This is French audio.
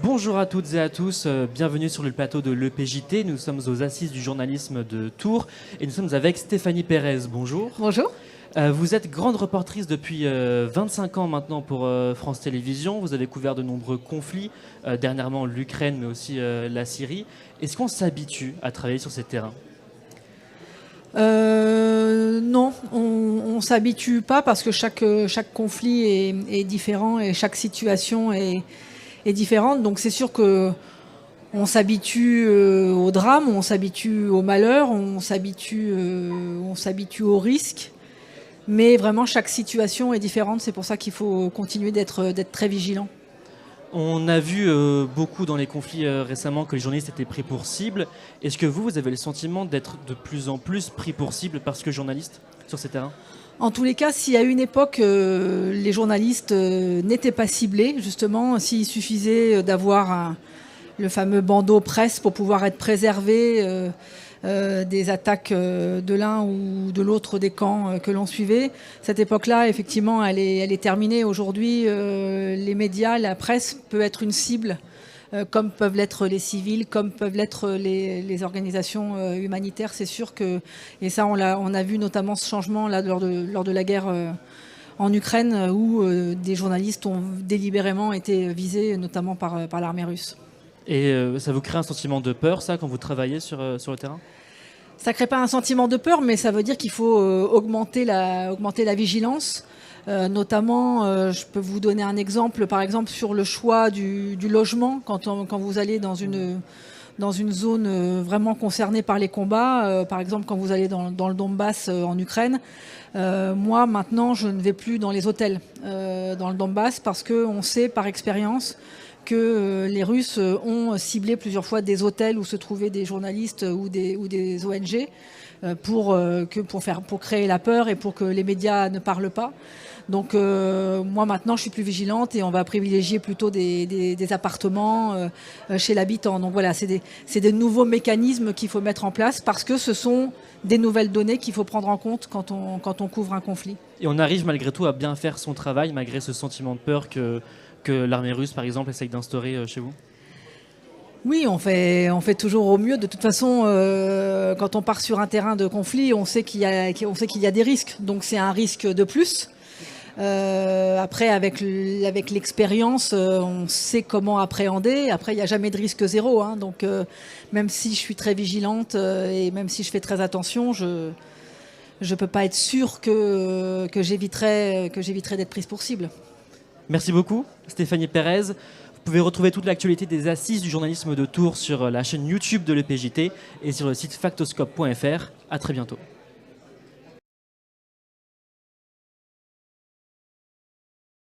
Bonjour à toutes et à tous, bienvenue sur le plateau de l'EPJT. Nous sommes aux Assises du journalisme de Tours et nous sommes avec Stéphanie Pérez. Bonjour. Bonjour. Vous êtes grande reportrice depuis 25 ans maintenant pour France Télévisions. Vous avez couvert de nombreux conflits, dernièrement l'Ukraine mais aussi la Syrie. Est-ce qu'on s'habitue à travailler sur ces terrains ? Non, on ne s'habitue pas parce que chaque conflit est différent et chaque situation est différente. Donc c'est sûr que on s'habitue au drame, on s'habitue au malheur, on s'habitue au risque. Mais vraiment, chaque situation est différente. C'est pour ça qu'il faut continuer d'être très vigilant. On a vu beaucoup dans les conflits récemment que les journalistes étaient pris pour cible. Est-ce que vous avez le sentiment d'être de plus en plus pris pour cible parce que journaliste sur ces terrains ? En tous les cas, si à une époque, les journalistes n'étaient pas ciblés, justement, s'il suffisait d'avoir le fameux bandeau presse pour pouvoir être préservé des attaques de l'un ou de l'autre des camps que l'on suivait. Cette époque-là, effectivement, elle est terminée. Aujourd'hui, les médias, la presse peut être une cible, comme peuvent l'être les civils, comme peuvent l'être les organisations humanitaires. C'est sûr que, et ça, on a vu notamment ce changement là lors de la guerre en Ukraine, où des journalistes ont délibérément été visés, notamment par l'armée russe. Et ça vous crée un sentiment de peur, ça, quand vous travaillez sur le terrain ? Ça ne crée pas un sentiment de peur, mais ça veut dire qu'il faut augmenter la vigilance. Notamment, je peux vous donner un exemple, par exemple sur le choix du logement, quand vous allez dans une zone vraiment concernée par les combats, par exemple quand vous allez dans le Donbass en Ukraine. Moi, maintenant, je ne vais plus dans les hôtels dans le Donbass parce qu'on sait par expérience que les Russes ont ciblé plusieurs fois des hôtels où se trouvaient des journalistes ou des ONG pour créer la peur et pour que les médias ne parlent pas. Donc moi maintenant je suis plus vigilante et on va privilégier plutôt des appartements chez l'habitant. Donc voilà, c'est des nouveaux mécanismes qu'il faut mettre en place parce que ce sont des nouvelles données qu'il faut prendre en compte quand on couvre un conflit. Et on arrive malgré tout à bien faire son travail malgré ce sentiment de peur que l'armée russe, par exemple, essaye d'instaurer chez vous ? Oui, on fait toujours au mieux. De toute façon, quand on part sur un terrain de conflit, on sait qu'il y a des risques. Donc c'est un risque de plus. Après, avec l'expérience, on sait comment appréhender. Après, il n'y a jamais de risque zéro. Donc même si je suis très vigilante et même si je fais très attention, je ne peux pas être sûre que j'éviterai d'être prise pour cible. Merci beaucoup, Stéphanie Pérez. Vous pouvez retrouver toute l'actualité des Assises du journalisme de Tours sur la chaîne YouTube de l'EPJT et sur le site factoscope.fr. À très bientôt.